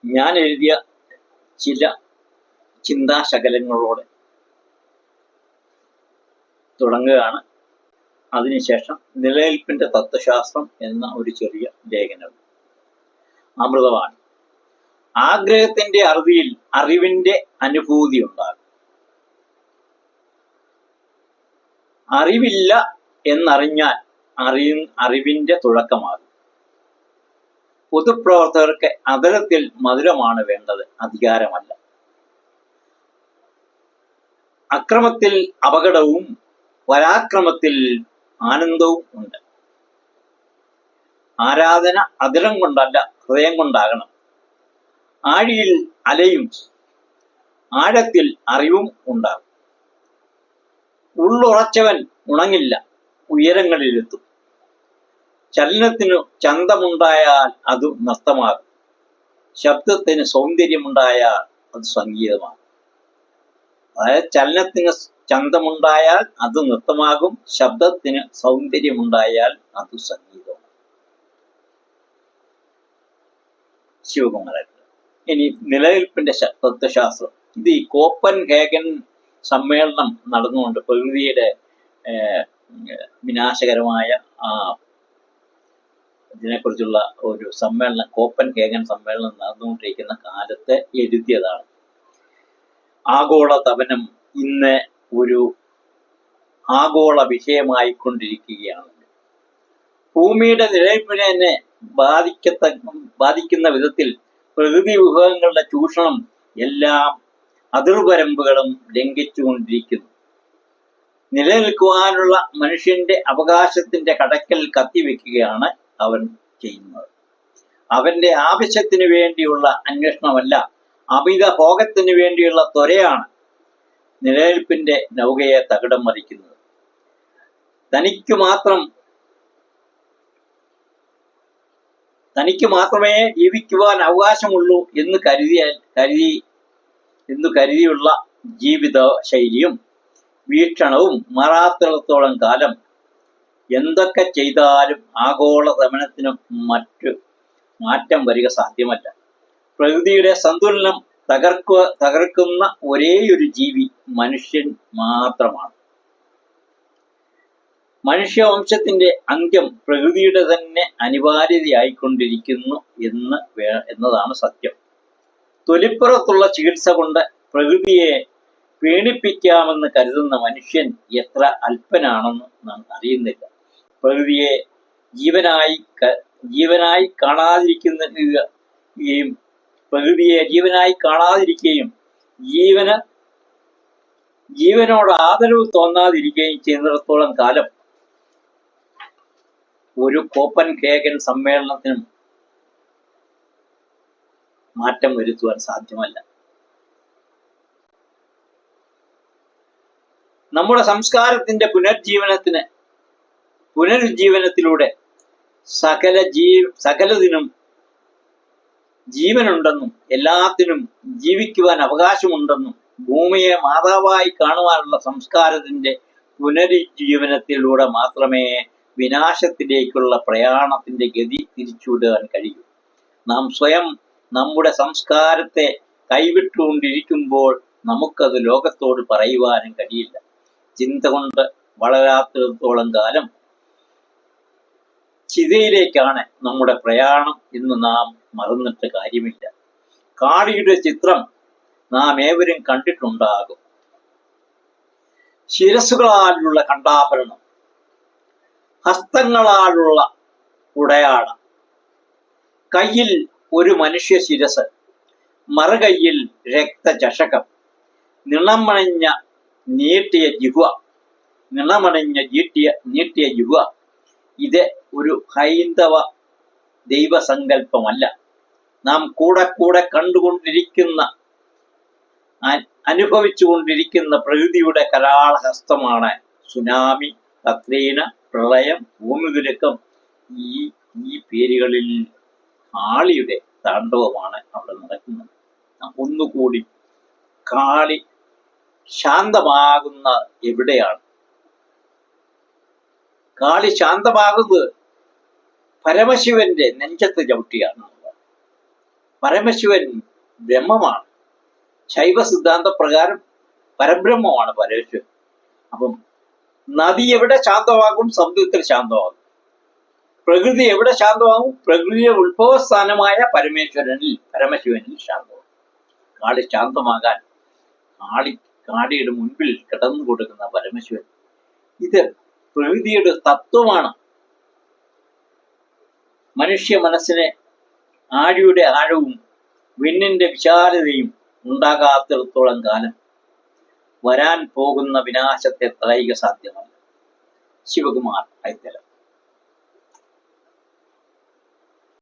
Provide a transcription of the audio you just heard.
ഞാൻ എഴുതിയ ചില ചിന്താശകലങ്ങളോടെ തുടങ്ങുകയാണ്. അതിനുശേഷം നിലനിൽപ്പിന്റെ തത്വശാസ്ത്രം എന്ന ഒരു ചെറിയ ലേഖനവും. അമൃതവാണി. ആഗ്രഹത്തിന്റെ അറുതിയിൽ അറിവിന്റെ അനുഭൂതി ഉണ്ടാകും. അറിവില്ല എന്നറിഞ്ഞാൽ അറിവിന്റെ തുടക്കമാകും. പൊതുപ്രവർത്തകർക്ക് അതരത്തിൽ മധുരമാണ് വേണ്ടത്, അധികാരമല്ല. അക്രമത്തിൽ അപകടവും പരാക്രമത്തിൽ ആനന്ദവും ഉണ്ട്. ആരാധന അതിരം കൊണ്ടല്ല, ഹൃദയം കൊണ്ടാകണം. ആഴിയിൽ അലയും, ആഴത്തിൽ അറിവും ഉണ്ടാകും. ഉള്ളുറച്ചവൻ ഉണങ്ങില്ല, ഉയരങ്ങളിലെത്തും. ചലനത്തിനു ചന്തമുണ്ടായാൽ അത് നൃത്തമാകും. ശബ്ദത്തിന് സൗന്ദര്യമുണ്ടായാൽ അത് സംഗീതമാകും. അതായത് ചലനത്തിന് ചന്തമുണ്ടായാൽ അത് നൃത്തമാകും, ശബ്ദത്തിന് സൗന്ദര്യമുണ്ടായാൽ അത് സംഗീതമാകും. ശിവകുമാരൻ. ഇനി നിലനിൽപ്പിന്റെ തത്വശാസ്ത്രം. ഇത് ഈ കോപ്പൻഹേഗൻ സമ്മേളനം നടന്നുകൊണ്ട് പ്രകൃതിയുടെ വിനാശകരമായ ഇതിനെക്കുറിച്ചുള്ള ഒരു സമ്മേളനം, കോപ്പൻഹേഗൻ സമ്മേളനം നടന്നുകൊണ്ടിരിക്കുന്ന കാലത്ത് എഴുതിയതാണ്. ആഗോള തപനം ഇന്ന് ഒരു ആഗോള വിഷയമായിക്കൊണ്ടിരിക്കുകയാണ്. ഭൂമിയുടെ നിലനിൽപ്പിനെ തന്നെ ബാധിക്കുന്ന വിധത്തിൽ പ്രകൃതി വിഭവങ്ങളുടെ ചൂഷണം എല്ലാം അതിർവരമ്പുകളും ലംഘിച്ചുകൊണ്ടിരിക്കുന്നു. നിലനിൽക്കുവാനുള്ള മനുഷ്യന്റെ അവകാശത്തിന്റെ കടക്കൽ കത്തിവെക്കുകയാണ് അവൻ ചെയ്യുന്നത്. അവന്റെ ആവശ്യത്തിന് വേണ്ടിയുള്ള അന്വേഷണമല്ല, അമിത ഭോഗത്തിന് വേണ്ടിയുള്ള ത്വരയാണ് നിലനിൽപ്പിന്റെ നൗകയെ തകിടം മറിക്കുന്നത്. തനിക്ക് മാത്രമേ ജീവിക്കുവാൻ അവകാശമുള്ളൂ എന്ന് കരുതിയുള്ള ജീവിത ശൈലിയും വീക്ഷണവും മാറാത്തിടത്തോളം കാലം എന്തൊക്കെ ചെയ്താലും ആഗോള ദമനത്തിനും മറ്റു മാറ്റം വരിക സാധ്യമല്ല. പ്രകൃതിയുടെ സന്തുലനം തകർക്കുന്ന ഒരേയൊരു ജീവി മനുഷ്യൻ മാത്രമാണ്. മനുഷ്യവംശത്തിന്റെ അന്ത്യം പ്രകൃതിയുടെ തന്നെ അനിവാര്യതയായിക്കൊണ്ടിരിക്കുന്നു എന്നതാണ് സത്യം. തൊലിപ്പുറത്തുള്ള ചികിത്സ കൊണ്ട് പ്രകൃതിയെ പീഡിപ്പിക്കാമെന്ന് കരുതുന്ന മനുഷ്യൻ എത്ര അല്പനാണെന്ന് നാം അറിയുന്നില്ല. പ്രകൃതിയെ ജീവനായി കാണാതിരിക്കുകയും ജീവനോട് ആദരവ് തോന്നാതിരിക്കുകയും ചെയ്യുന്നിടത്തോളം കാലം ഒരു കോപ്പൻഹേഗൻ സമ്മേളനത്തിനും മാറ്റം വരുത്തുവാൻ സാധ്യമല്ല. നമ്മുടെ സംസ്കാരത്തിന്റെ പുനരുജ്ജീവനത്തിലൂടെ സകലതിനും ജീവനുണ്ടെന്നും എല്ലാത്തിനും ജീവിക്കുവാൻ അവകാശമുണ്ടെന്നും ഭൂമിയെ മാതാവായി കാണുവാനുള്ള സംസ്കാരത്തിന്റെ പുനരുജ്ജീവനത്തിലൂടെ മാത്രമേ വിനാശത്തിലേക്കുള്ള പ്രയാണത്തിന്റെ ഗതി തിരിച്ചുവിടാൻ കഴിയൂ. നാം സ്വയം നമ്മുടെ സംസ്കാരത്തെ കൈവിട്ടുകൊണ്ടിരിക്കുമ്പോൾ നമുക്കത് ലോകത്തോട് പറയുവാനും കഴിയില്ല. ചിന്ത കൊണ്ട് വളരാത്തിടത്തോളം കാലം ചിതയിലേക്കാണ് നമ്മുടെ പ്രയാണം എന്ന് നാം മറന്നിട്ട് കാര്യമില്ല. കാളിയുടെ ചിത്രം നാം ഏവരും കണ്ടിട്ടുണ്ടാകും. ശിരസ്സുകളാലുള്ള കണ്ടാഭരണം, ഹസ്തങ്ങളാലുള്ള ഉടയാടം, കയ്യിൽ ഒരു മനുഷ്യ ശിരസ്, മറുകൈയിൽ രക്തചഷകം, നീട്ടിയ ജിഹ്വ. ഇത് ഒരു ഹൈന്ദവ ദൈവസങ്കല്പമല്ല. നാം കൂടെ അനുഭവിച്ചുകൊണ്ടിരിക്കുന്ന പ്രകൃതിയുടെ കരാളഹസ്തമാണ്. സുനാമി, കത്രീന, പ്രളയം, ഭൂമികുലുക്കം, ഈ പേരുകളിൽ കാളിയുടെ താണ്ഡവമാണ് അവിടെ നടക്കുന്നത്. ഒന്നുകൂടി കാളി ശാന്തമാകുന്ന എവിടെയാണ്? കാളി ശാന്തമാകുന്നത് പരമശിവന്റെ നെഞ്ചത്ത് ചവിട്ടിയാണ്. പരമശിവൻ ബ്രഹ്മമാണ്. ശൈവ സിദ്ധാന്ത പ്രകാരം പരബ്രഹ്മമാണ് പരമശിവൻ. അപ്പം നദി എവിടെ ശാന്തമാകും? സമുദ്രത്തിൽ ശാന്തമാകും. പ്രകൃതി എവിടെ ശാന്തമാകും? പ്രകൃതിയുടെ ഉത്ഭവസ്ഥാനമായ പരമശിവനിൽ ശാന്തമാകും. കാട് ശാന്തമാകാൻ കാടിയുടെ മുൻപിൽ കിടന്നു കൊടുക്കുന്ന പരമശിവൻ. ഇത് പ്രകൃതിയുടെ തത്വമാണ്. മനുഷ്യ മനസ്സിനെ ആഴിയുടെ ആഴവും വിണ്ണിന്റെ വിശാലതയും ഉണ്ടാകാത്തിടത്തോളം കാലം വരാൻ പോകുന്ന വിനാശത്തെ തടയുക സാധ്യമല്ല. ശിവകുമാർ ഐത്തല.